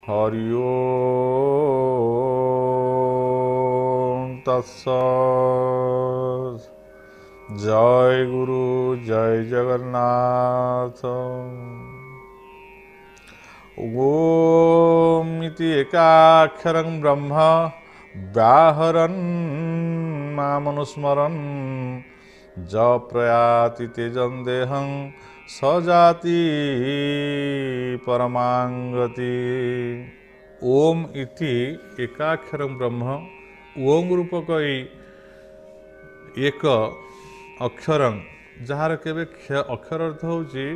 हरि ओम तत्सत्। जय गुरु जय जगन्नाथ। ओम इति एकाक्षरं ब्रह्म व्याहरन् मामनुस्मरन् ज प्रयाति तेजं देहं स जाति परमांगति। ओम इति एकाक्षरं ब्रह्म। ओम रूपक एक अक्षर जार केवे अक्षर अर्थ होची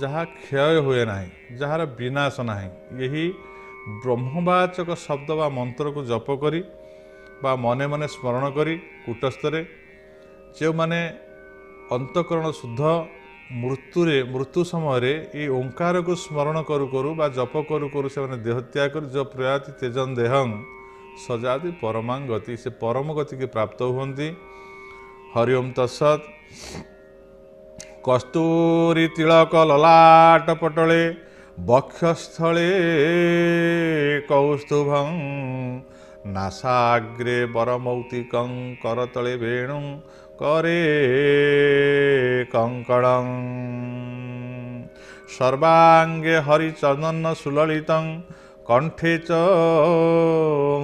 जहाँ क्षय हुए ना, जार विनाश ना। यही ब्रह्मवाचक शब्द बा मंत्र को जप करी बा मने मने स्मरण करी कूटस्थरे जो माने अंतकरण शुद्ध मृत्यु समय ये ओंकार को स्मरण करू करू बा जप करू करू से माने देह त्याग कर जो प्रयाति तेजन देहं सजाति परमां गति से परम गति के प्राप्त हुंती। हरि ओम तत्सत्। कस्तूरी तिलक ललाट पटले वक्षस्थले कौस्तुभं नासाग्रे वरमौक्तिकं करतले वेणुं करे कंकणं सर्वांगे हरिचंदन सुललितं कंठे च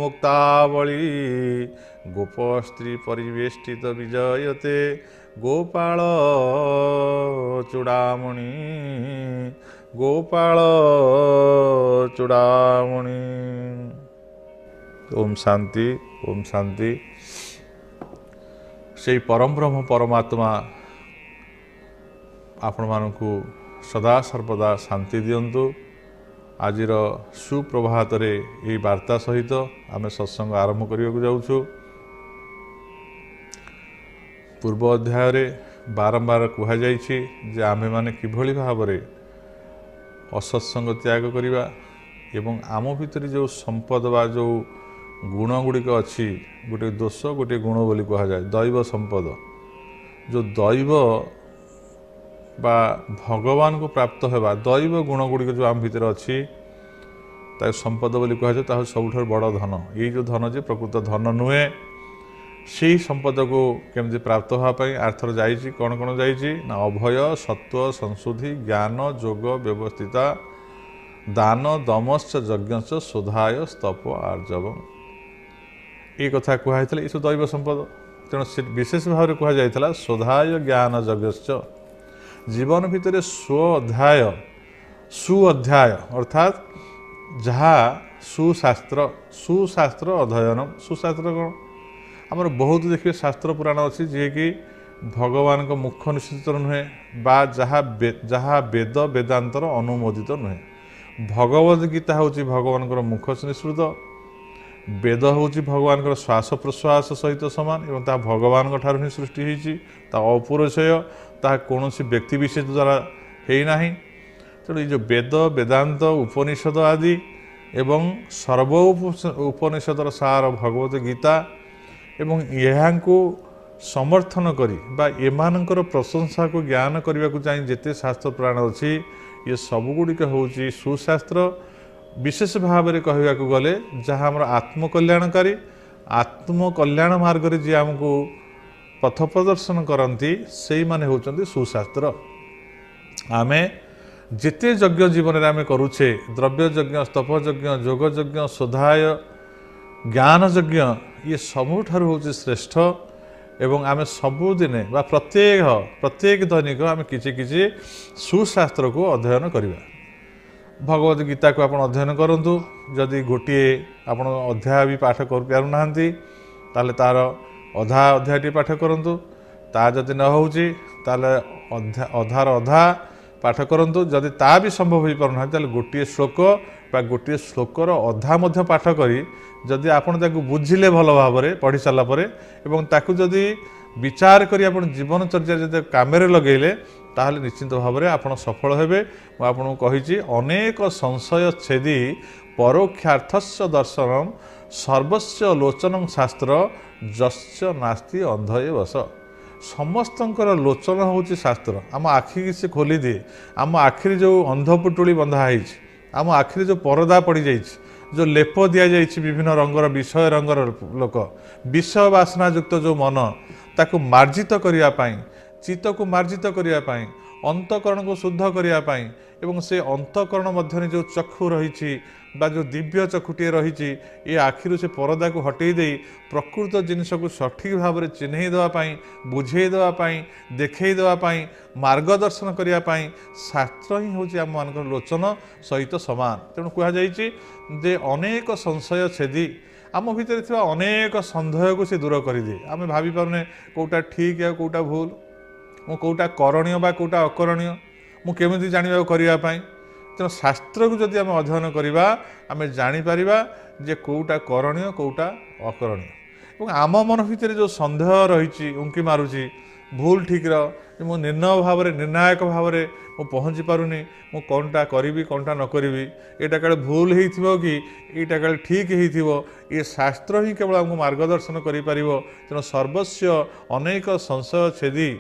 मुक्तावली गोपस्त्री परिवेष्टित विजयते गोपाल चूड़ामणि गोपाल चूड़ामणि। ओम शांति ओम शांति। से परम ब्रह्म परमात्मा आपण मानकु सदा सर्वदा शांति दियंतु। आजिर सुप्रभात रे यही वार्ता सहित आमे सत्संग आरंभ करने को जाऊँ। पूर्व अध्याय रे बारंबार कह जे आमे माने किभली भाव रे असत्संग त्याग करिबा एवं आम भितर जो संपद बा जो गुण गुड़िक अच्छी गोटे दोष गोटे गुण बोली कह जाए दैव संपद जो दैव बा भगवान को प्राप्त होगा दैव गुण गुड़िक जो आम भितर अच्छी ताको संपद बोली कह जाए ताहा सबुठार बड़ धन। ये जो धन जे प्रकृत धन नुहे से संपद को केमती प्राप्त होगापाई आर्थर जाइए कौन कौन जाइए ना अभय सत्व संशुद्धि ज्ञान जोग व्यवस्थिता दान दमश्च यज्ञ शोधाय स्तप आर्जवम ये कथा कहई ये सब दैव संपद। तेणु विशेष भाव में कहुला शोधाय ज्ञान यज्ञ जीवन भितर स्व अध्याय अर्थात जहाँ सुशास्त्र अध्ययन सुशास्त्र कौन आमर बहुत देखिए शास्त्र पुराण अच्छी जी कि भगवान को मुख्य निश्चित नुहे बा जहाँ वेद वेदांतर अनुमोदित नुहे। भगवद गीता हूँ भगवान मुख्य निश्चित वेद हूँ भगवान श्वास प्रश्वास सहित सामान और ता भगवान ठार ही सृष्टि होती अपरिचय ता कौन व्यक्ति विशेष द्वारा होना। तेणु ये वेद वेदांत उपनिषद आदि एवं सर्व उपनिषदर सार भगवद गीता एवं यहाँ को समर्थन करी बा एमानकर प्रशंसा को ज्ञान करने को चाहिए जिते शास्त्र पुराण अच्छी ये सबुगुड़िक हूँ सुशास्त्र। विशेष भाव में कहवा गले जहाँ आम आत्मकल्याणकारी आत्मकल्याण मार्ग में जी आमको पथ प्रदर्शन करती से माने होचंती सुशास्त्र। आमे जिते यज्ञ जीवन में आम करुचे द्रव्य यज्ञ स्तप यज्ञ जोग यज्ञ शोधाय ज्ञान यज्ञ ये सबुठार हूँ श्रेष्ठ एवं आम सबुदिने बा प्रत्येक दैनिक आम किसी सुशास्त्र को अध्ययन करवा। भगवद गीता को आप अध्ययन करूँ जदि गोटे आप अध्याय भी पाठ कर पारना ताले तार अधा अध्याय पाठ करूँ ता जदि न हो अधार अधा पाठ करूँ जदि ता भी संभव हो पारना गोटे श्लोक बा गोटे श्लोकर अधा मध्य पाठ करी जदि आपन ताकू बुझिले भल भाव में पढ़ी सारा पर एवं ताकू जदि विचार करी आपन जीवनचर्या जदि कामेरे लगेले ताहले निश्चित भाव में आप सफल हेबे। मु आपको कही अनेक संशय छेदी परोक्षार्थस्य दर्शनम सर्वस्व लोचनं शास्त्र जस्य नास्ति अंधये वश। समस्तंकर लोचन हूँ शास्त्र आम आखि की से खोली दिए आम आखिरी जो अंधपुटुली बंधा है आम आखिरी जो परदा पड़ जाइए जो लेप दि जाइए विभिन्न रंगर विषय रंगर लोक विषय बासनायुक्त जो मन ताकू मार्जित करने चित्त को मार्जित करने अंतकरण को शुद्ध करने एवं से अंतकरण मध्य जो चक्षु रही जो दिव्य चक्षुटे रही ये आखिर से परदा को हटई दे प्रकृत जिनस को सठिक भाव में चिन्ह देवाई बुझे देवाई देखई देवाई मार्गदर्शन करने शास्त्र ही हूँ आम मान लोचन सहित सामान तेणु कहुई अनेक संशय छेदी आम भितर थी अनेक सन्देह को सी दूर कर दिए आम भाभी पारे कौटा ठीक है कौटा भूल मु कौटा करणीय बा कौटा अकरणीय मु केमिति जानिबा करने तेणु शास्त्र को जदि आम अध्ययन करवा आम जापर जे कौटा करणीय कौटा अकरणीय आम मन भितर जो सन्देह रही उंकी मारुची भूल ठीक मु निर्णय भाव में निर्णायक भाव में मु पहुँची पारुनी मु कौनटा करी कौनटा न करी एटा काले भूल हो कि एटा काले ठीक हो ये शास्त्र ही केवल आमको मार्गदर्शन कर तेणु सर्वस्व अनेक संशय छेदी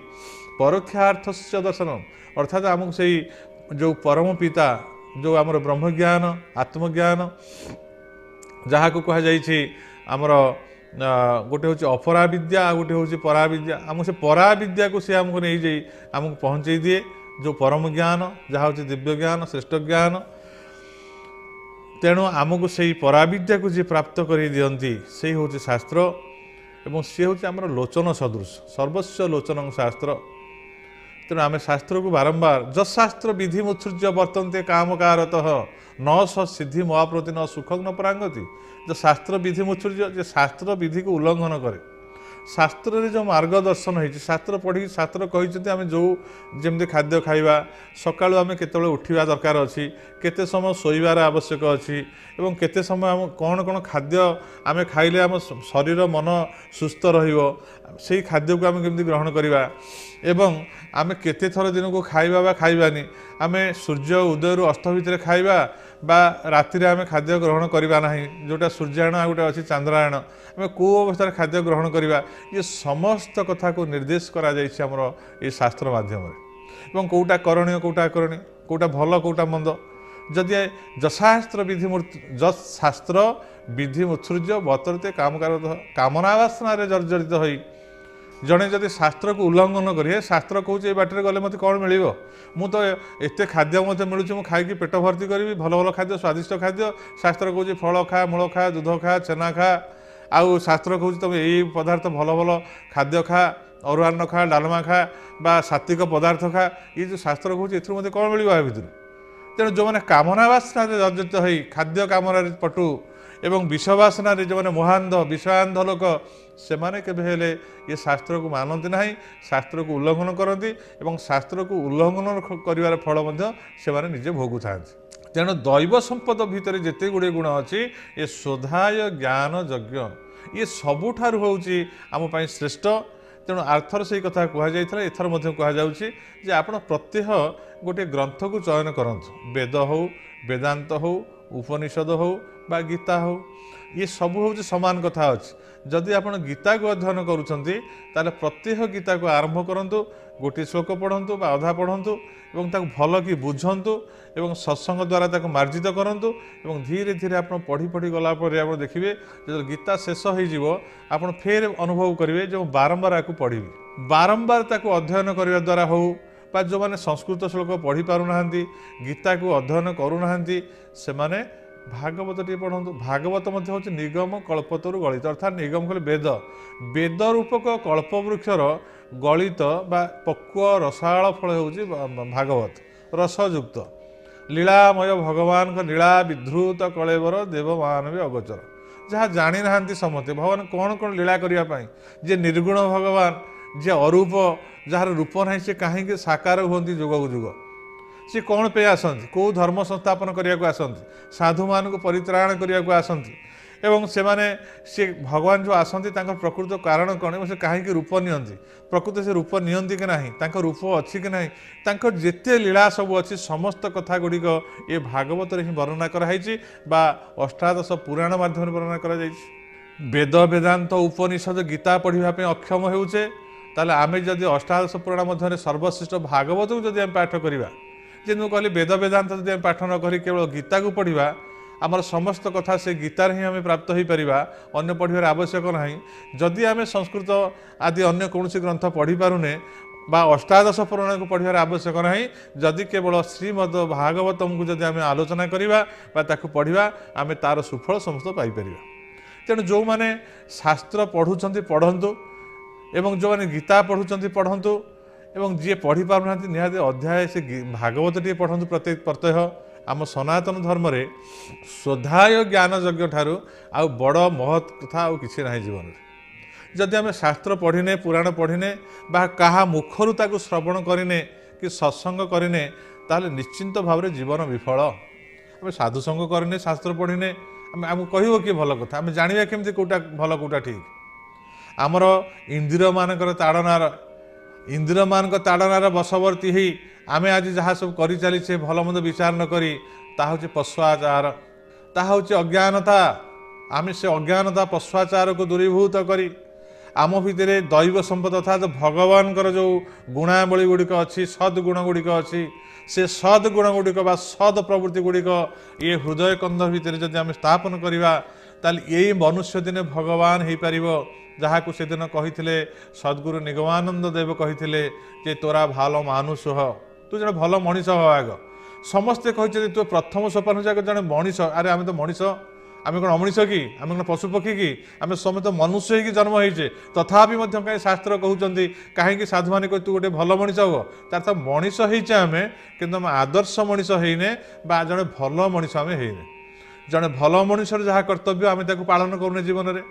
परोक्षार्थस्य दर्शन अर्थात आमको से जो परम पिता जो आमर ब्रह्मज्ञान आत्मज्ञान जहाँ को कहुई आमर गोटे हूँ अपरा विद्या आ गोटे हूँ परा विद्या आमको से परा विद्या को सी आमको नहीं जाई आमको पहुँचे दिए जो परम ज्ञान जहाँ हूँ दिव्य ज्ञान श्रेष्ठ ज्ञान तेणु आमको से परा विद्या को जी प्राप्त कर दियंती से हूँ शास्त्र एवं सी हूँ आमर लोचन सदृश सर्वस्व लोचन शास्त्र तेणु आम शास्त्र को बारंबार जशास्त्र विधि मुत्सृज्य वर्तन्ते कामकारतः न सिद्धि महाप्रति न सुखं न परांगति जो शास्त्र विधि मुत्सृज्य जो शास्त्र विधि को उल्लंघन करे शास्त्र जो मार्गदर्शन होती शास्त्र पढ़ी शास्त्र कहते आम जो जमी खाद्य खाइबा सकाळु आम केतବେଳେ उठिबा दरकार अच्छी केते समय शोइबार आवश्यक अच्छी एवं केते समय आम कौन कौन खाद्य आम खाइले आम शरीर मन सुस्थ रहिबो सेही खाद्य को आम केमती ग्रहण करवा एवं आम केते थर दिन को खाइबा बा खाइबानी आम सूर्य उदय अस्त भितर खाइबा बा राति आम खाद्य ग्रहण करवा ना जोटा सूर्यायण आ गोटे अच्छी चंद्रायण आम कौ अवस्था खाद्य ग्रहण करवा ये समस्त कथा को निर्देश करा जाइछि हमर ये शास्त्र माध्यम एवं कौटा करणीय कौटा अकरणीय कौटा भल कौटा मंद जदि जशास्त्र विधि जशास्त्र विधि मुत्सृज्य वर्तते कामना वासना जर्जरित होई जड़े जदि शास्त्र को उल्लंघन करे शास्त्र कौच ये बाटर गले मत कौन मिल मु तो एत खाद्य मत मिलूँ मुझे खाई पेट भर्ती करी भल भल खाद्य स्वादिष्ट खाद्य शास्त्र कौच फल खा मूल खा दूध खा छेना खा आउ शास्त्र कौच तुम यही पदार्थ भल भल खाद्य खा अरुआन्न खा डालमा खा बा सात्विक पदार्थ खा ये जो शास्त्र कौच ए मत कौन मिल भितर तेणु जो मैंने कामना बासना जर्जरित हो खाद्य कामना पटु एवं विषवासना जो मैंने मोहांध विषयांध लोक से माने केबे हेले ये शास्त्र को मानती ना शास्त्र को उल्लंघन करती एवं शास्त्र को उल्लंघन कर फल से माने निजे भोगु था तेणु दैव संपद भितर जिते गुड़े गुण अच्छी ये शोधाय ज्ञान यज्ञ ये सबुठार होउची आम पाई श्रेष्ठ तेणु आर्थर से कथा कहुई एथर कहुचे आप प्रत्यह गोटे ग्रंथ को चयन करंतु वेद हो वेदांत हो उपनिषद हो बा गीता हो ये सब हूँ सामान कथा अच्छी जदि आप गीता को अध्ययन करुँच प्रत्येक गीता को आरंभ करूँ गोटे श्लोक पढ़ंतु बा अधा पढ़ंतु एवं ताको भल कि बुझंतु एवं सत्संग द्वारा ताको मार्जित करंतु एवं धीरे धीरे आप पढ़ी पढ़ी गला पर आप देखिए जो गीता शेष हो आप फेर अनुभव करेंगे जो बारंबार आपको पढ़ी बारंबार ताको अध्ययन करने द्वारा हो बा जो मैंने संस्कृत श्लोक पढ़ी पारुना गीता को अध्ययन करूना से माने भागवत टे पढ़ु भागवत हूँ निगम कल्पतरु गलित अर्थात निगम कहले वेद वेद रूपक कल्पवृक्षर गलित बा पक्व रसाल फल हूँ भागवत रसयुक्त लीलामय भगवान का लीला विधृत कलेवर देवमान भी अगोचर जहाँ जानी ना समस्ते भगवान कौन कौन लीला करने जे निर्गुण भगवान जे अरूप जार रूप ना सी कहीं साकार हूँ जुग जुग सी कौन पे आसती कौ धर्म संस्थापन करने को आसती साधु मान को परित्राण करने को आसती एवं से माने सी भगवान जो आसती प्रकृत कारण कौन से कहीं रूप नियंती प्रकृत से रूप नियंती कि ना रूप अच्छी कि ना जिते लीला सब अच्छी समस्त कथा गुड़िक ये भागवत ही वर्णना कराई बा अष्टादश पुराण माध्यम वर्णना करा वेद वेदांत उपनिषद गीता पढ़ापी अक्षम होचे ताले आमे जदि अष्टादश पुराण मध्य सर्वश्रेष्ठ भागवत को जदि पाठ करवा जे मुझे कहली वेद वेदांत जब पाठ न करी केवल गीता को पढ़ा आमर समस्त कथा से गीतार ही आम प्राप्त हो पार अन्न पढ़ार आवश्यक ना जदि आम संस्कृत आदि अन्य कौन ग्रंथ पढ़ी पारुने बा अष्टादश पुराण को पढ़ार आवश्यक ना जदि केवल श्रीमद भागवतम को जब आम आलोचना करवा पढ़ा आम तार सुफल समस्त पाइपर तेणु जो मैंने शास्त्र पढ़ुं पढ़तु एवं जो मैंने गीता पढ़ुं पढ़तु एवं जी पढ़ी पारना निहाती अध्याय से भागवत टी पढ़तु प्रत्येक प्रत्यय आम सनातन धर्म में श्रद्धाय ज्ञान यज्ञ ठारू आउ बड़ महत् कथा आउ किसी ना जीवन में जदि आम शास्त्र पढ़िने पुराण पढ़िने बा कहा मुखरू ताकू श्रवण करिने कि सत्संग करिने ताले निश्चिंत भाव में जीवन विफल आम साधु संग करिने शास्त्र पढ़िने आमको कहब कि भल कथा आम जाना केमती कौटा भल कौटा ठीक आमर इंद्रिय मानकर ताड़नार इंद्रिय मान ताड़नार बशवर्ती ही आम आज जहाँ सब कर चलीचे भल मंद विचार न करी ताहा हूँ पशुआचार ताहा हूँ अज्ञानता आम से अज्ञानता पशुआचार को दूरीभूत करी आम भितर दैव संपद अर्थात भगवान जो गुणावली गुड़िक अच्छी सद्गुण गुड़िक अच्छी से सद्गुण गुड़िक सद प्रवृत्ति गुड़िक ये हृदय कंध भितर जब आम स्थापन करवा ताल यही मनुष्य दिने भगवान हो पार जहाँ को सेदिन कही सद्गुरु निगमानंद देव कही जे तोरा भाल मानुष ह तू जन भल मनीष ह आग समस्ते कही तू प्रथम सोपान जाक जन मनीष अरे आम तो मनीष आम कौन अमनीष कि आम कौन पशुपक्षी कि आम समस्त मनुष्य ही जन्म होइचे तथापि कहीं शास्त्र कहते कहीं साधु मैंने तू गोटे भल मनीष हो तार तो मनीष होइचे आम कि आदर्श मनीष होने बा जड़े भल मनीष आम होने जड़े भल मनीषर जहाँ कर्तव्य आम पालन करूने जीवन में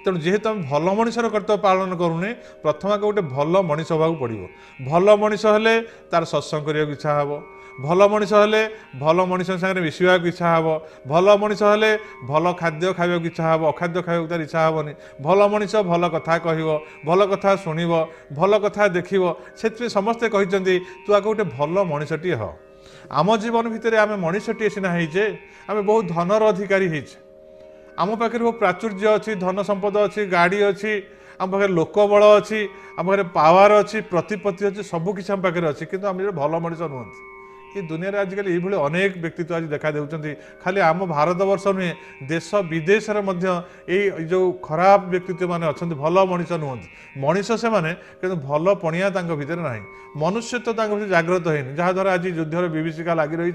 तेणु जेहेतु आम भल मनीषर कर्तव्य पालन करूने प्रथम आगे गोटे भल मनीष होगा पड़ो भल मनीष हेले तार सत्संग करने इच्छा हे भल मनीष हेले भल मनीष सागर मिसवा इच्छा हे भल मनीष हेले भल खाद्य खावा इच्छा हे अखाद्य खावा तार इच्छा हेनी भल मनीष भल कथा कह भल कथा शुणव भल कथा देख से समस्ते कहते तू आगे गोटे भल मनीषटी ह आम जीवन भितर आम मनीषटी सीना होइचे आम बहुत धनर अधिकारी होइचे आम पाखे बहुत प्राचुर्य अच्छी धन संपद अच्छी गाड़ी अच्छी आम पाखे लोकबल अच्छी आम पाखे पावर अच्छी प्रतिपत्ति अच्छी सबकिछ आम पाखे अच्छी किंतु आम भल मनीष नुहति ये दुनिया रे आजिकल ये अनेक व्यक्तित्व आज देखा देउछंती खाली आम भारत वर्ष नुहे देश विदेश जो खराब व्यक्तित्व माने अच्छे भल मनीष नुहति मनीष से माने किंतु भल पणिया तांको भितर नाही मनुष्यत्व तांको भितर जागृत होइनि जहाँ द्वारा आज युद्धर विभीषिका लागि रही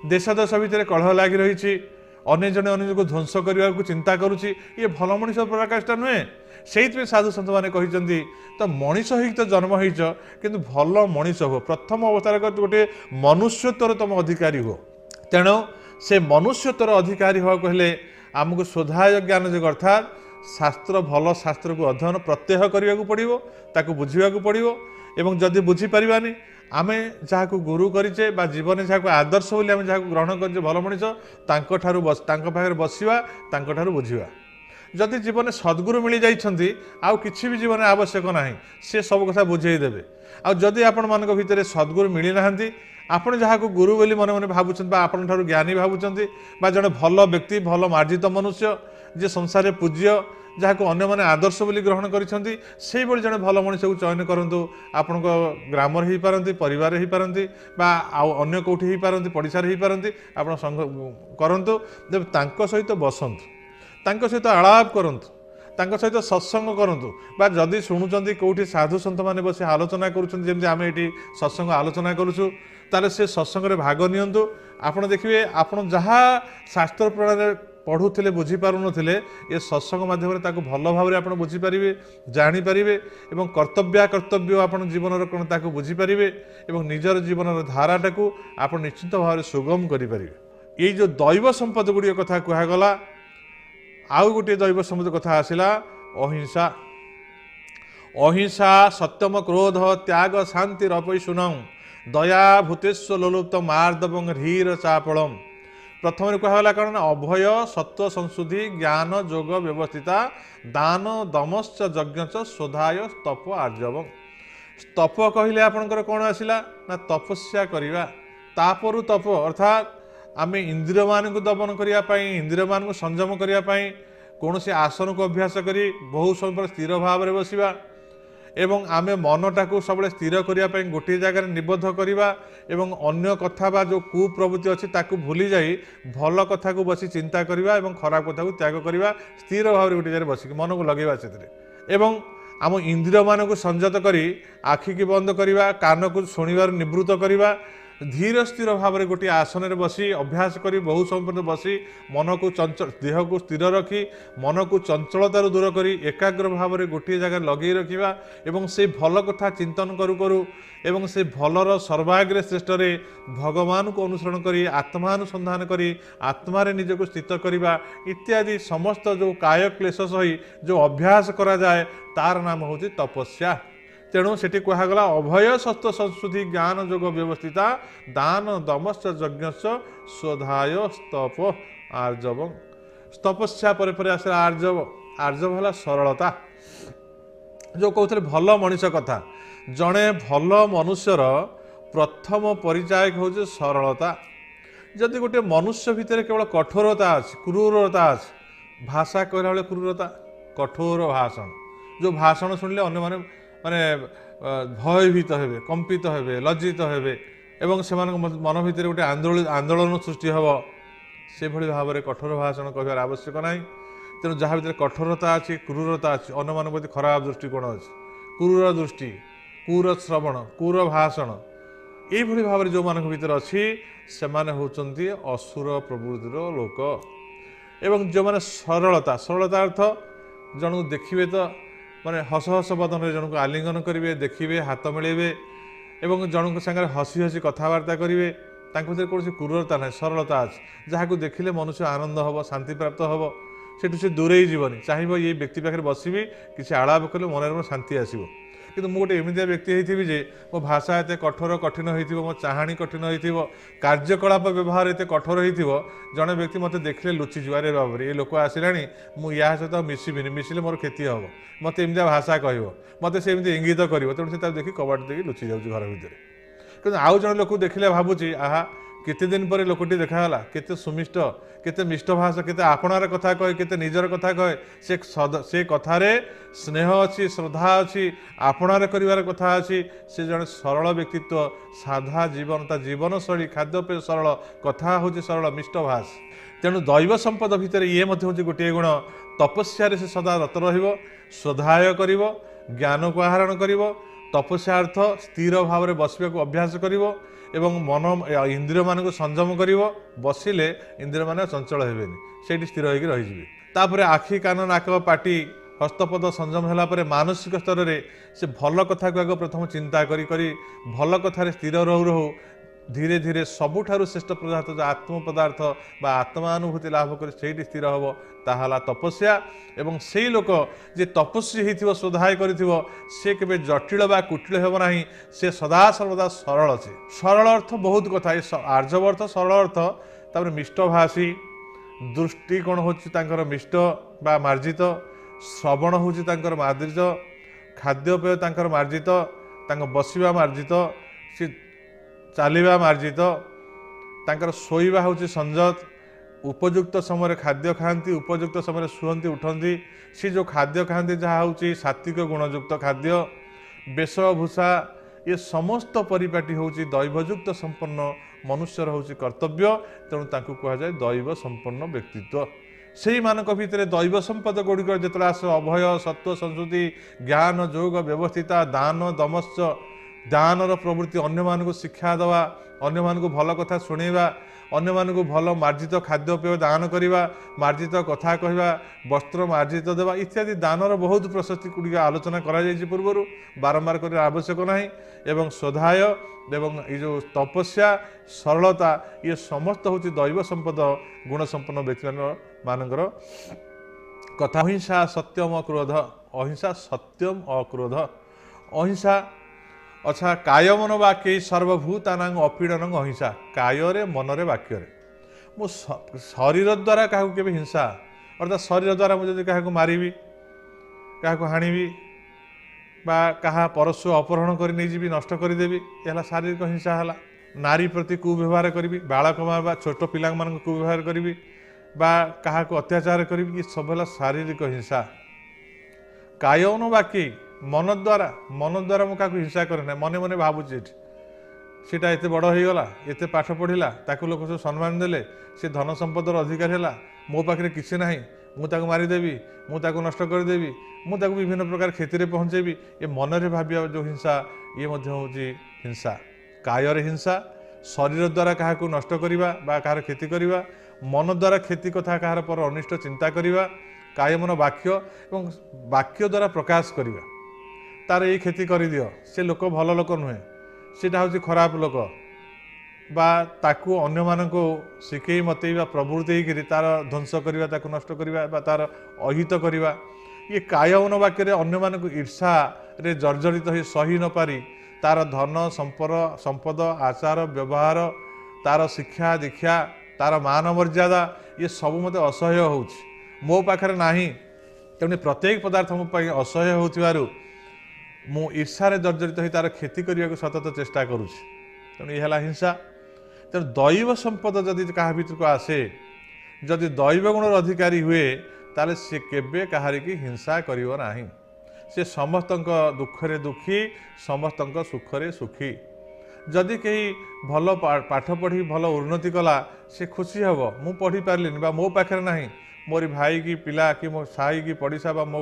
देश देश भितर कलह लागि रही अन्य जने अन्य को ध्वंस करने को चिंता करुच्ची ये भल मनीष प्रकाशटा नुहे से साधु सन्त मैंने कहते तो मनीष ही तो जन्म हो किंतु भल मनीष हो प्रथम अवस्था गोटे मनुष्यत्वर तुम अधिकारी हो तेणु से मनुष्यत्वर अधिकारी हवा कहले आमको शोधाय ज्ञान जो अर्थात शास्त्र भल शास्त्र को अध्ययन प्रत्यय करने को पड़ो ताकू बुझा पड़ो एवं जदि बुझीपारानी आम जहाँ को गुरु करें जीवन जहाँ को आदर्श बोली आम जहाँ ग्रहण करें भल मनीष पाखे बसवा बुझा जदि जीवन सद्गुरु मिल जाइछंती आउ किछि भी जीवन आवश्यक ना से सब कथा बुझेदेवे आदि आपण मान भितर सद्गुरु मिली नाहांती आपण जहाँ को गुरु बोली मन मन भावुं आपण ठारू ज्ञानी भावुं जड़े भल व्यक्ति भल मार्जित मनुष्य जे संसार पूज्य जहाँ को अन्य माने आदर्श बोली ग्रहण करिसेंती सेही भली जड़े भल मनीष को चयन करंतु आपण ग्राम ही पारंती परिवार ही पारंती बा अन्य कोठी ही पारंती पड़िशार ही पारंती आपण संग करंतु जब तांको सहित बसंतु तांको सहित आलाप करंतु तांको सहित सत्संग करंतु बा जदि शुणुचंती कोठी साधु सन्त माने बसी आलोचना करूछंती जेमति आमे एठी सत्संग आलोचना करूछु ताले से सत्संग रे भाग नियंतु आपण देखिबे आपण जहाँ शास्त्र पुराण पढ़ुले बुझीपारुनथिले ये सत्संग माध्यम भल भाव में आप बुझीपारे जानीपारे और कर्तव्य आप जीवन कौन ताकू बुझीपारे और निजर जीवन धाराटा को आप निश्चित भाव में सुगम करें ये जो दैव संपद गुड़ी कथा कहगला आउ गोटे दैव संपद कथा आसला अहिंसा अहिंसा सत्यम क्रोध त्याग शांति रपैशुनौ दया भूतेश्व लोलुप्त मार्दव ह्रीर चापलम प्रथम कहला कारण अभय सत्व संशुद्धि ज्ञान जोग व्यवस्थिता दान दमश्च यज्ञ शोधाय तप आर्जव तप कहले आपणकर कौन आसला ना तपस्या करवा तापरु तप अर्थात आम इंद्रिय मान को दमन करने इंद्रिय मान को संयम करने कौन से आसन को अभ्यास करी बहु समय स्थिर भाव में बसवा এবং ଆମେ ମନଟାକୁ ସବୁବେଳେ ସ୍ଥିର କରିବା ପାଇଁ ଗୋଟିଏ ଜାଗାରେ ନିବଦ୍ଧ କରିବା ଏବଂ ଅନ୍ୟ କଥା ବା ଯେଉଁ କୁପ୍ରବୃତ୍ତି ଅଛି ତାକୁ ଭୁଲି ଯାଇ ଭଲ କଥାକୁ ବସି ଚିନ୍ତା କରିବା ଏବଂ ଖରାପ କଥାକୁ ତ୍ୟାଗ କରିବା, ସ୍ଥିର ଭାବରେ ଗୋଟିଏ ଜାଗାରେ ବସିକି ମନକୁ ଲଗାଇବା ସେଥିରେ। ଏବଂ ଆମ ଇନ୍ଦ୍ରିୟମାନଙ୍କୁ ସଂଯତ କରି ଆଖିକି ବନ୍ଦ କରିବା, କାନକୁ ଶୁଣିବାରୁ ନିବୃତ୍ତ କରିବା, ଧୀର ସ୍ଥିର ଭାବରେ ଗୋଟିଏ ଆସନରେ ବସି ଅଭ୍ୟାସ କରି ବହୁ ସମୟ ପର୍ଯ୍ୟନ୍ତ ବସି ମନକୁ ଦେହକୁ ସ୍ଥିର ରଖି ମନକୁ ଚଞ୍ଚଳତାରୁ ଦୂର କରି ଏକାଗ୍ର ଭାବରେ ଗୋଟିଏ ଜାଗାରେ ଲଗେଇ ରଖିବା ଏବଂ ସେଇ ଭଲ କଥା ଚିନ୍ତନ କରୁ କରୁ ଏବଂ ସେ ଭଲର ସର୍ବାଗ୍ରେ ଶ୍ରେଷ୍ଠରେ ଭଗବାନଙ୍କୁ ଅନୁସରଣ କରି ଆତ୍ମାନୁସନ୍ଧାନ କରି ଆତ୍ମାରେ ନିଜକୁ ସ୍ଥିତ କରିବା ଇତ୍ୟାଦି ସମସ୍ତ ଯେଉଁ କାୟ କ୍ଲେଶ ସହି ଯେଉଁ ଅଭ୍ୟାସ କରାଯାଏ ତାର ନାମ ହେଉଛି ତପସ୍ୟା। ତେଣୁ ସେଠି କୁହାଗଲା ଅଭୟ ସତ୍ତ୍ୱ ସଂସ୍କୃତି ଜ୍ଞାନ ଯୋଗ ବ୍ୟବସ୍ଥିତା ଦାନ ଦମଶ୍ଚ ଯଜ୍ଞଶ୍ଚ ସ୍ୱଧାୟ ସ୍ତପ ଆର୍ଜବ। ତପସ୍ୟା ପରେ ପରେ ଆସିଲା ଆର୍ଜବ। ଆର୍ଜବ ହେଲା ସରଳତା। ଯେଉଁ କହୁଥିଲେ ଭଲ ମଣିଷ କଥା, ଜଣେ ଭଲ ମନୁଷ୍ୟର ପ୍ରଥମ ପରିଚାୟକ ହେଉଛି ସରଳତା। ଯଦି ଗୋଟିଏ ମନୁଷ୍ୟ ଭିତରେ କେବଳ କଠୋରତା ଅଛି, କ୍ରୁରତା ଅଛି, ଭାଷା କହିଲା ବେଳେ କ୍ରୁରତା, କଠୋର ଭାଷଣ, ଯେଉଁ ଭାଷଣ ଶୁଣିଲେ ଅନ୍ୟମାନେ ମାନେ ଭୟଭୀତ ହେବେ, କମ୍ପିତ ହେବେ, ଲଜ୍ଜିତ ହେବେ ଏବଂ ସେମାନଙ୍କ ମନ ଭିତରେ ଗୋଟେ ଆନ୍ଦୋଳନ ସୃଷ୍ଟି ହେବ, ସେଭଳି ଭାବରେ କଠୋର ଭାଷଣ କହିବାର ଆବଶ୍ୟକ ନାହିଁ। ତେଣୁ ଯାହା ଭିତରେ କଠୋରତା ଅଛି, କ୍ରୁରତା ଅଛି, ଅନ୍ୟମାନଙ୍କ ପ୍ରତି ଖରାପ ଦୃଷ୍ଟିକୋଣ ଅଛି, କ୍ରୁର ଦୃଷ୍ଟି, କ୍ରୁର ଶ୍ରବଣ, କ୍ରୁର ଭାଷଣ, ଏଇଭଳି ଭାବରେ ଯେଉଁମାନଙ୍କ ଭିତରେ ଅଛି ସେମାନେ ହେଉଛନ୍ତି ଅସୁର ପ୍ରବୃତ୍ତିର ଲୋକ। ଏବଂ ଯେଉଁମାନେ ସରଳତା, ସରଳତା ଅର୍ଥ ଜଣକୁ ଦେଖିବେ ତ ମାନେ ହସ ହସ ବଦନରେ ଜଣକୁ ଆଲିଙ୍ଗନ କରିବେ, ଦେଖିବେ, ହାତ ମିଳେଇବେ ଏବଂ ଜଣଙ୍କ ସାଙ୍ଗରେ ହସି ହସି କଥାବାର୍ତ୍ତା କରିବେ, ତାଙ୍କ ଭିତରେ କୌଣସି କ୍ରୁରତା ନାହିଁ, ସରଳତା ଅଛି। ଯାହାକୁ ଦେଖିଲେ ମନୁଷ୍ୟ ଆନନ୍ଦ ହେବ, ଶାନ୍ତିପ୍ରାପ୍ତ ହେବ, ସେଠୁ ସେ ଦୂରେଇ ଯିବନି, ଚାହିଁବ ଏଇ ବ୍ୟକ୍ତି ପାଖରେ ବସିବି, କିଛି ଆଳାପ କଲେ ମନରେ ମୋର ଶାନ୍ତି ଆସିବ। କିନ୍ତୁ ମୁଁ ଗୋଟେ ଏମିତିଆ ବ୍ୟକ୍ତି ହେଇଥିବି ଯେ ମୋ ଭାଷା ଏତେ କଠୋର କଠିନ ହେଇଥିବ, ମୋ ଚାହାଣୀ କଠିନ ହେଇଥିବ, କାର୍ଯ୍ୟକଳାପ ବ୍ୟବହାର ଏତେ କଠୋର ହେଇଥିବ, ଜଣେ ବ୍ୟକ୍ତି ମୋତେ ଦେଖିଲେ ଲୁଚିଯିବ, ଆରେ ବାବରେ ଏ ଲୋକ ଆସିଲାଣି, ମୁଁ ୟା ସହିତ ମିଶିବିନି, ମିଶିଲେ ମୋର କ୍ଷତି ହେବ, ମୋତେ ଏମିତିଆ ଭାଷା କହିବ, ମୋତେ ସେ ଏମିତି ଇଙ୍ଗିତ କରିବ, ତେଣୁ ସେ ତାକୁ ଦେଖି କବାଟ ଦେଇକି ଲୁଚି ଯାଉଛି ଘର ଭିତରେ। କିନ୍ତୁ ଆଉ ଜଣେ ଲୋକକୁ ଦେଖିଲେ ଭାବୁଛି ଆହା କେତେ ଦିନ ପରେ ଲୋକଟି ଦେଖାଗଲା, କେତେ ସୁମିଷ୍ଟ, କେତେ ମିଷ୍ଟ ଭାଷା, କେତେ ଆପଣାର କଥା କହେ, କେତେ ନିଜର କଥା କହେ, ସେ କଥାରେ ସ୍ନେହ ଅଛି, ଶ୍ରଦ୍ଧା ଅଛି, ଆପଣାର କରିବାର କଥା ଅଛି, ସେ ଜଣେ ସରଳ ବ୍ୟକ୍ତିତ୍ୱ, ସାଧା ଜୀବନ, ତା ଜୀବନଶୈଳୀ, ଖାଦ୍ୟପେୟ ସରଳ, କଥା ହେଉଛି ସରଳ, ମିଷ୍ଟ ଭାଷ। ତେଣୁ ଦୈବ ସମ୍ପଦ ଭିତରେ ଇଏ ମଧ୍ୟ ହେଉଛି ଗୋଟିଏ ଗୁଣ। ତପସ୍ୟାରେ ସେ ସଦା ରତ ରହିବ, ସ୍ୱଧାୟ କରିବ, ଜ୍ଞାନକୁ ଆହରଣ କରିବ। ତପସ୍ୟା ଅର୍ଥ ସ୍ଥିର ଭାବରେ ବସିବାକୁ ଅଭ୍ୟାସ କରିବ ଏବଂ ମନ ଇନ୍ଦ୍ରିୟମାନଙ୍କୁ ସଂଯମ କରିବ। ବସିଲେ ଇନ୍ଦ୍ରିୟମାନେ ଚଞ୍ଚଳ ହେବେନି, ସେଇଠି ସ୍ଥିର ହୋଇକି ରହିଯିବେ। ତାପରେ ଆଖି, କାନ, ନାକ, ପାଟି, ହସ୍ତପଦ ସଂଯମ ହେଲା ପରେ ମାନସିକ ସ୍ତରରେ ସେ ଭଲ କଥାକୁ ଆଗ ପ୍ରଥମ ଚିନ୍ତା କରି କରି ଭଲ କଥାରେ ସ୍ଥିର ରହୁ ରହୁ ଧୀରେ ଧୀରେ ସବୁଠାରୁ ଶ୍ରେଷ୍ଠ ପଦାର୍ଥ ଯେଉଁ ଆତ୍ମ ପଦାର୍ଥ ବା ଆତ୍ମାନୁଭୂତି ଲାଭ କରି ସେଇଠି ସ୍ଥିର ହେବ, ତାହା ହେଲା ତପସ୍ୟା। ଏବଂ ସେଇ ଲୋକ ଯେ ତପସ୍ୱୀ ହେଇଥିବ, ଶ୍ରଦ୍ଧାୟ କରିଥିବ, ସେ କେବେ ଜଟିଳ ବା କୁଟିଳ ହେବ ନାହିଁ, ସେ ସଦାସର୍ବଦା ସରଳ ଅଛି। ସରଳ ଅର୍ଥ ବହୁତ କଥା, ଏ ଆର୍ଜବ ଅର୍ଥ, ସରଳ ଅର୍ଥ, ତାପରେ ମିଷ୍ଟଭାଷୀ, ଦୃଷ୍ଟିକୋଣ ହେଉଛି ତାଙ୍କର ମିଷ୍ଟ ବା ମାର୍ଜିତ, ଶ୍ରବଣ ହେଉଛି ତାଙ୍କର ମାର୍ଜିତ, ଖାଦ୍ୟପେୟ ତାଙ୍କର ମାର୍ଜିତ, ତାଙ୍କ ବସିବା ମାର୍ଜିତ, ସେ ଚାଲିବା ମାର୍ଜିତ, ତାଙ୍କର ଶୋଇବା ହେଉଛି ସଂଯତ, ଉପଯୁକ୍ତ ସମୟରେ ଖାଦ୍ୟ ଖାଆନ୍ତି, ଉପଯୁକ୍ତ ସମୟରେ ଶୁଅନ୍ତି, ଉଠନ୍ତି, ସେ ଯେଉଁ ଖାଦ୍ୟ ଖାଆନ୍ତି ଯାହା ହେଉଛି ସାତ୍ୱିକ ଗୁଣଯୁକ୍ତ ଖାଦ୍ୟ, ବେଶଭୂଷା, ଏ ସମସ୍ତ ପରିପାଟି ହେଉଛି ଦୈବଯୁକ୍ତ ସମ୍ପନ୍ନ ମନୁଷ୍ୟର ହେଉଛି କର୍ତ୍ତବ୍ୟ। ତେଣୁ ତାଙ୍କୁ କୁହାଯାଏ ଦୈବ ସମ୍ପନ୍ନ ବ୍ୟକ୍ତିତ୍ୱ। ସେଇମାନଙ୍କ ଭିତରେ ଦୈବ ସମ୍ପଦ ଗୁଡ଼ିକ ଯେତେବେଳେ ଆସେ ଅଭୟ ସତ୍ତ୍ୱ ସଂସ୍କୃତି ଜ୍ଞାନ ଯୋଗ ବ୍ୟବସ୍ଥିତା ଦାନ ଦମଶ୍ଚ, ଦାନର ପ୍ରବୃତ୍ତି, ଅନ୍ୟମାନଙ୍କୁ ଶିକ୍ଷା ଦେବା, ଅନ୍ୟମାନଙ୍କୁ ଭଲ କଥା ଶୁଣେଇବା, ଅନ୍ୟମାନଙ୍କୁ ଭଲ ମାର୍ଜିତ ଖାଦ୍ୟପେୟ ଦାନ କରିବା, ମାର୍ଜିତ କଥା କହିବା, ବସ୍ତ୍ର ମାର୍ଜିତ ଦେବା ଇତ୍ୟାଦି ଦାନର ବହୁତ ପ୍ରଶସ୍ତି ଗୁଡ଼ିକ ଆଲୋଚନା କରାଯାଇଛି ପୂର୍ବରୁ, ବାରମ୍ବାର କରିବା ଆବଶ୍ୟକ ନାହିଁ। ଏବଂ ସ୍ୱଧାୟ ଏବଂ ଏଇ ଯେଉଁ ତପସ୍ୟା, ସରଳତା, ଇଏ ସମସ୍ତ ହେଉଛି ଦୈବ ସମ୍ପଦ ଗୁଣସମ୍ପନ୍ନ ବ୍ୟକ୍ତିମାନଙ୍କର କଥା। ଅହିଂସା ସତ୍ୟମ ଅକ୍ରୋଧ, ଅହିଂସା ସତ୍ୟମ ଅକ୍ରୋଧ, ଅହିଂସା ଅଚ୍ଛା କାୟ ମନ ବାକ୍ୟ ସର୍ବଭୂତାନାଂ ଅପୀଡ଼ନଂ ଅହିଂସା, କାୟରେ ମନରେ ବାକ୍ୟରେ। ମୁଁ ଶରୀର ଦ୍ୱାରା କାହାକୁ କେବେ ହିଂସା ଅର୍ଥାତ୍ ଶରୀର ଦ୍ୱାରା ମୁଁ ଯଦି କାହାକୁ ମାରିବି, କାହାକୁ ହାଣିବି ବା କାହା ପରଶୁ ଅପହରଣ କରି ନେଇଯିବି, ନଷ୍ଟ କରିଦେବି, ଏ ହେଲା ଶାରୀରିକ ହିଂସା ହେଲା। ନାରୀ ପ୍ରତି କୁବ୍ୟବହାର କରିବି, ବାଳକ ବା ଛୋଟ ପିଲାମାନଙ୍କୁ କୁବ୍ୟବହାର କରିବି ବା କାହାକୁ ଅତ୍ୟାଚାର କରିବି, ଏ ସବୁ ହେଲା ଶାରୀରିକ ହିଂସା। କାୟ ମନ ବାକ୍ୟ मन द्वारा मुझे क्या हिंसा करे मने मने भावुची सीटा एत बड़ होगा एत पाठ पढ़ला ताकू लोक सब सम्मान देले से धन संपदर अधिकारी है मो पाखे किसी ना मुझे मारिदेवी मुझे नष्ट करदेवी मुझे विभिन्न प्रकार क्षति पहुँचेबी ये मनरे भाविया जो हिंसा ये हूँ हिंसा कायर हिंसा शरीर द्वारा क्या नष्ट करवा कहार क्षति करवा मन द्वारा क्षति कथा कहार पर अनिष्ट चिंता करवा काय मन वाक्य और वाक्य द्वारा प्रकाश करवा तार ये क्षति कर दियो से लोक भल लोक नुहे सीटा हूँ खराब लोक बा ताकू अन्य मानक शिखे मतैवा प्रवृत्ति होकर तार ध्वंस करवा ताकू नष्ट करवा तार अहित करवा ये काय मन वाक्य अन्य मानक ईर्षा रे जर्जरित हो सही न पारी तार धन संपद आचार व्यवहार तार शिक्षा दीक्षा तार मान मर्यादा ये सब मत असह्य हो मो पाखे ना तेणु प्रत्येक पदार्थ मो असह्य हो मु ईर्षार जर्जरित हो तार क्षति करने को सतत चेष्टा करुँच तेणु ये हिंसा तेणु दैव संपद जदि क्या भीतर को आसे जदि दैव गुणर अधिकारी हुए ताले सी केबे कहारी की हिंसा करिवो नाही से समस्त दुखरे दुखी समस्त सुखरे सुखी जदि कहीं भल पाठ पढ़ी भल उन्नति कला से खुशी हम मु पढ़ी पार्लिनी मो पाखे ना मोरी भाई की पिला कि मो साई की पड़िशा मो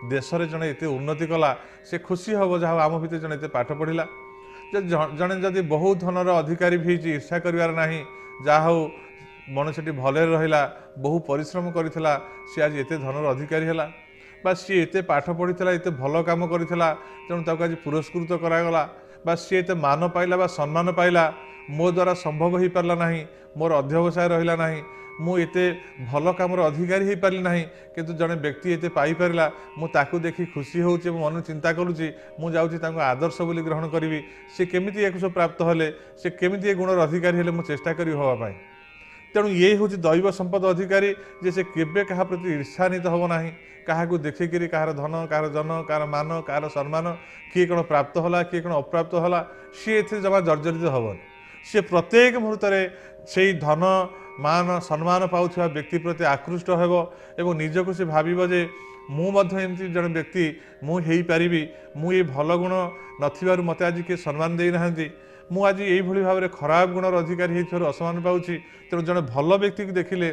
देश में जड़े एत उन्नति कला से खुशी हम जहाँ आम भितर जड़े एत पाठ पढ़ला जड़े जदि बहुत धनर अधिकारी भी ईर्षा करार ना जहा हो मनुष्यटी भले रहा बहु परिश्रम करथिला सी आज एत धनर अधिकारी है बा सी एत पाठ पढ़ी एत भल कम करथिला तेणु आज पुरस्कृत करागला बा सी एत मान पाइला बा सम्मान पाइला मो द्वारा संभव हो पारला नहीं मोर अध्यवसाय रहिला नहीं मु एते भल कमर अधिकारी हो पारि ना किंतु जड़े व्यक्ति एते पाई पारिला मु ताकू देखी खुशी होउची मन चिंता करुँची मु जाउची तांको आदर्श बोली ग्रहण करी से केमिति एक सब प्राप्त हेले से केमिति ए गुणर अधिकारी हेले मु चेष्टा करी हवा पाई तेणु ये हूँ दैव संपद अधिकारी जे से केबे कहा प्रति ईर्षान्वित हम ना क्या देखिकी कहार धन कहार जन कहार मान कहार सम्मान किए कौन प्राप्त होला किए कौन अप्राप्त होला सी ए जमा जर्जरित हेबन सी प्रत्येक मुहूर्त से धन मान सम्मान पाउथिबा व्यक्ति प्रति आकृष्ट हेब एवं निजको से भाविब जे मुझे जड़े व्यक्ति मुझे पारि मु ये भल गुण नथिबारु मते आज किए सम्मान दे ना मु आज यही भाव में खराब गुणर अधिकारी होइथिबारु असम्मान पाउछि तेणु जड़े भल व्यक्ति को देखिले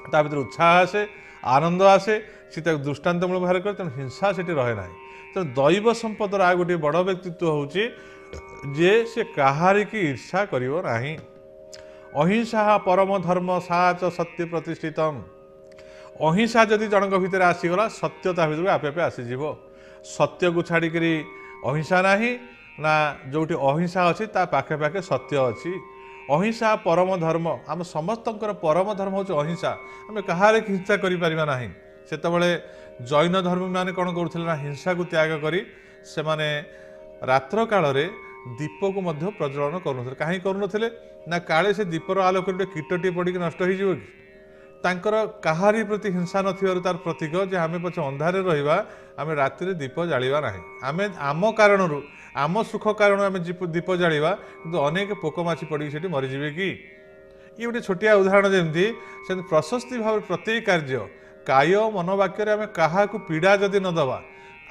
ता भीतर उत्साह आसे आनंद आसे सी दृष्टान्तमूलक बाहर करे तेणु हिंसा से रहे ना तेणु दैव संपदर आ गोटे बड़ व्यक्तित्व होउछि जे से कहारी की ईर्षा करिवो नाही अहिंसा परम धर्म सा च सत्य प्रतिष्ठितम अहिंसा जदि जनक भितर आसीगला सत्यता भितर आपे आपे आसीजिव सत्य को छाड़िकी अहिंसा नाही ना जोटी अहिंसा अच्छी ता पाखे पाखे सत्य अच्छी अहिंसा परम धर्म आम समस्त परम धर्म हूँ अहिंसा आम कहार हिंसा करें से जैन धर्म मैंने कौन करुले ना हिंसा को त्याग करी से माने रात्र काल दीप को मध्य प्रज्वलन करुन कहीं करुन ना काले से दीपर आलोक कीटटी पड़ी नष्ट हो तांकर कहारी प्रति हिंसा नथिबारु तार प्रतीक जे आमे पछे अंधारे रहिबा आमे राति दीप जालिबा नाही आमे आम कारणरू आम सुख कारण आमे दीप जालिबा किंतु अनेक पोकमाछी पड़ी सेठी मरी जिवे कि ये गोटे छोटिया उदाहरण जमती से प्रशस्ति भाव प्रत्येक कार्य काय मन वाक्य आमे काहाकू पीड़ा जदि न दबा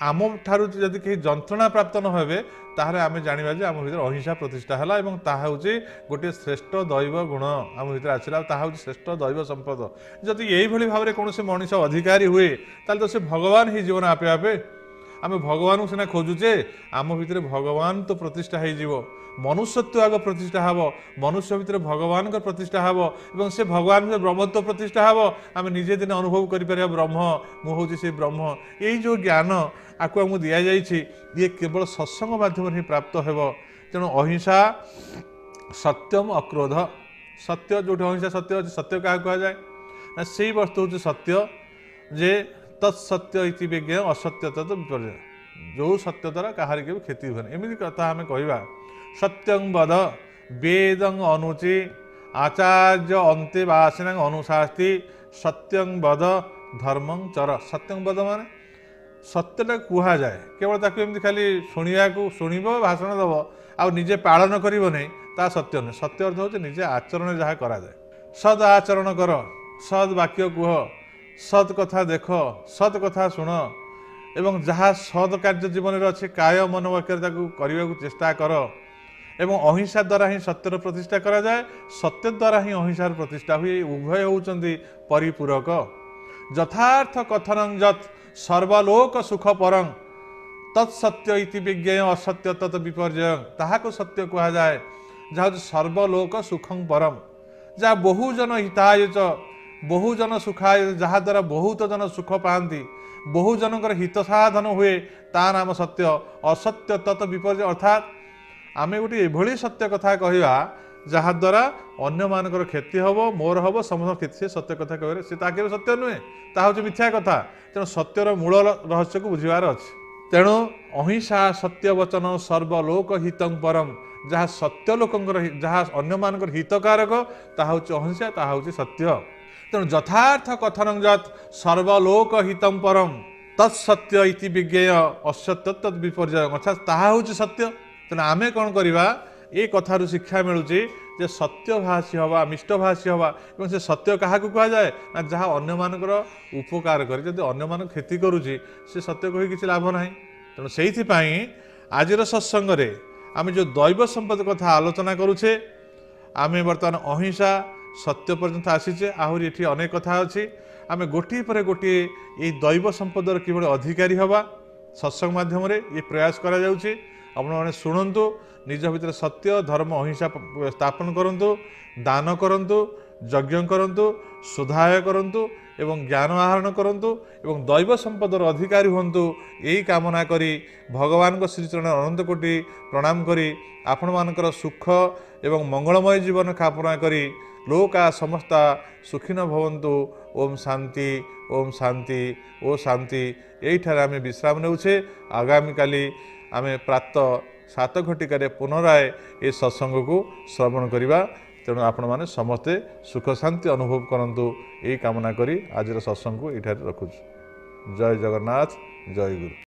आम ठारू जदि कहीं जंत्रणा प्राप्त न होबे ताहले आमे जानिबा जे आम भीतर अहिंसा प्रतिष्ठा हला एवं ताहा होची गोटे श्रेष्ठ दैव गुण आम भीतर आसिला ताहा होची श्रेष्ठ दैव संपद जदि यही भली भाव में कौन से मनीष अधिकारी हुए ताल तो से भगवान ही जीवन आपे आपे आम भगवान को सीना खोजुचे आम भितर भगवान तो प्रतिष्ठा हो मनुष्यत्व आग प्रतिष्ठा हम मनुष्य भितर भगवान प्रतिष्ठा हम और से भगवान ब्रह्मत्व प्रतिष्ठा हम आम निजे दिन अनुभव कर ब्रह्म मुझे से ब्रह्म यही जो ज्ञान आपको आमको दि जाइए ये केवल सत्संग माध्यम ही प्राप्त हो तेणु अहिंसा सत्यम अक्रोध सत्य जो अहिंसा सत्य अच्छे सत्य क्या कहुए ना से वस्तु हूँ सत्य जे तत्सत्य इति विज्ञ असत्य तत् विपर्य जो सत्य द्वारा कहार के क्षति हुए एमती कथा आम कह सत्यं वद वेदं अनुचि आचार्य अंते वासिना अनुशास्ति सत्यं वद धर्मं चर सत्यं वद माने सत्यटा कह जाए केवल ताकू एमती खाली शुणा शुणव भाषण दब आ निजे पालन कर ता सत्य नुहे सत्य अर्थ हो निजे आचरण जहाँ कराए सद आचरण कर सद वाक्य कह सत कथा देख सत कथा शुण ଏବଂ ଯାହା ସଦ୍ କାର୍ଯ୍ୟ ଜୀବନରେ ଅଛି କାୟ ମନୋବାକ୍ୟରେ ତାକୁ କରିବାକୁ ଚେଷ୍ଟା କର ଏବଂ ଅହିଂସା ଦ୍ୱାରା ହିଁ ସତ୍ୟର ପ୍ରତିଷ୍ଠା କରାଯାଏ, ସତ୍ୟ ଦ୍ୱାରା ହିଁ ଅହିଂସାର ପ୍ରତିଷ୍ଠା ହୁଏ। ଉଭୟ ହେଉଛନ୍ତି ପରିପୂରକ। ଯଥାର୍ଥ କଥନଂ ଯତ୍ ସର୍ବଲୋକ ସୁଖ ପରଂ ତତ୍ ସତ୍ୟ ଇତି ବିଜ୍ଞେୟ ଅସତ୍ୟ ତତ୍ ବିପର୍ଯ୍ୟୟ। ତାହାକୁ ସତ୍ୟ କୁହାଯାଏ ଯାହା ହେଉଛି ସର୍ବଲୋକ ସୁଖଂ ପରମ, ଯାହା ବହୁଜନ ହିତାୟୁଚ ବହୁଜନ ସୁଖାୟ, ଯାହାଦ୍ୱାରା ବହୁତ ଜନ ସୁଖ ପାଆନ୍ତି, ବହୁଜନଙ୍କର ହିତ ସାଧନ ହୁଏ, ତା ନାମ ସତ୍ୟ। ଅସତ୍ୟ ତତ୍ ବିପର୍ଯ୍ୟୟ, ଅର୍ଥାତ୍ ଆମେ ଗୋଟେ ଏଭଳି ସତ୍ୟ କଥା କହିବା ଯାହାଦ୍ୱାରା ଅନ୍ୟମାନଙ୍କର କ୍ଷତି ହେବ, ମୋର ହେବ, ସମସ୍ତଙ୍କ କ୍ଷତି। ସେ ସତ୍ୟ କଥା କହିଲେ ସେ ତା କେବେ ସତ୍ୟ ନୁହେଁ, ତାହା ହେଉଛି ମିଥ୍ୟା କଥା। ତେଣୁ ସତ୍ୟର ମୂଳ ରହସ୍ୟକୁ ବୁଝିବାର ଅଛି। ତେଣୁ ଅହିଂସା ସତ୍ୟ ବଚନ ସର୍ବଲୋକ ହିତଂ ପରମ, ଯାହା ସତ୍ୟ ଲୋକଙ୍କର, ଯାହା ଅନ୍ୟମାନଙ୍କର ହିତକାରକ, ତାହା ହେଉଛି ଅହିଂସା, ତାହା ହେଉଛି ସତ୍ୟ। ତେଣୁ ଯଥାର୍ଥ କଥନଂ ଯତ୍ ସର୍ବଲୋକ ହିତଂ ପରମ ତତ୍ ସତ୍ୟ ଇତି ବିଜ୍ଞେୟ ଅସତ୍ୟ ତତ୍ ବିପର୍ଯ୍ୟୟ, ଅର୍ଥାତ୍ ତାହା ହେଉଛି ସତ୍ୟ। ତେଣୁ ଆମେ କ'ଣ କରିବା, ଏ କଥାରୁ ଶିକ୍ଷା ମିଳୁଛି ଯେ ସତ୍ୟଭାଷୀ ହେବା, ମିଷ୍ଟଭାଷୀ ହେବା। ଏବଂ ସେ ସତ୍ୟ କାହାକୁ କୁହାଯାଏ ନା ଯାହା ଅନ୍ୟମାନଙ୍କର ଉପକାର କରେ। ଯଦି ଅନ୍ୟମାନଙ୍କ କ୍ଷତି କରୁଛି ସେ ସତ୍ୟ କହି କିଛି ଲାଭ ନାହିଁ। ତେଣୁ ସେଇଥିପାଇଁ ଆଜିର ସତ୍ସଙ୍ଗରେ ଆମେ ଯେଉଁ ଦୈବ ସମ୍ପଦ କଥା ଆଲୋଚନା କରୁଛେ, ଆମେ ବର୍ତ୍ତମାନ ଅହିଂସା ସତ୍ୟ ପର୍ଯ୍ୟନ୍ତ ଆସିଛେ। ଆହୁରି ଏଠି ଅନେକ କଥା ଅଛି। ଆମେ ଗୋଟିଏ ପରେ ଗୋଟିଏ ଏଇ ଦୈବ ସମ୍ପଦର କିଭଳି ଅଧିକାରୀ ହେବା ସତ୍ସଙ୍ଗ ମାଧ୍ୟମରେ ଏ ପ୍ରୟାସ କରାଯାଉଛି। ଆପଣମାନେ ଶୁଣନ୍ତୁ, ନିଜ ଭିତରେ ସତ୍ୟ ଧର୍ମ ଅହିଂସା ସ୍ଥାପନ କରନ୍ତୁ, ଦାନ କରନ୍ତୁ, ଯଜ୍ଞ କରନ୍ତୁ, ସୁଧାୟ କରନ୍ତୁ ଏବଂ ଜ୍ଞାନ ଆହରଣ କରନ୍ତୁ ଏବଂ ଦୈବ ସମ୍ପଦର ଅଧିକାରୀ ହୁଅନ୍ତୁ। ଏହି କାମନା କରି ଭଗବାନଙ୍କ ଶ୍ରୀଚରଣ ଅନନ୍ତ କୋଟି ପ୍ରଣାମ କରି ଆପଣମାନଙ୍କର ସୁଖ ଏବଂ ମଙ୍ଗଳମୟ ଜୀବନ କାମନା କରି ଲୋକା ସମସ୍ତା ସୁଖିନ ଭବନ୍ତୁ। ଓମ୍ ଶାନ୍ତି, ଓମ୍ ଶାନ୍ତି, ଓ ଶାନ୍ତି। ଏଇଠାରେ ଆମେ ବିଶ୍ରାମ ନେଉଛେ। ଆଗାମୀକାଲି ଆମେ ପ୍ରାତଃ 7 ଘଟିକାରେ ପୁନରାୟ ଏ ସତ୍ସଙ୍ଗକୁ ଶ୍ରବଣ କରିବା। ତେଣୁ ଆପଣମାନେ ସମସ୍ତେ ସୁଖ ଶାନ୍ତି ଅନୁଭବ କରନ୍ତୁ, ଏହି କାମନା କରି ଆଜିର ସତ୍ସଙ୍ଗକୁ ଏଇଠାରେ ରଖୁଛୁ। ଜୟ ଜଗନ୍ନାଥ, ଜୟ ଗୁରୁ।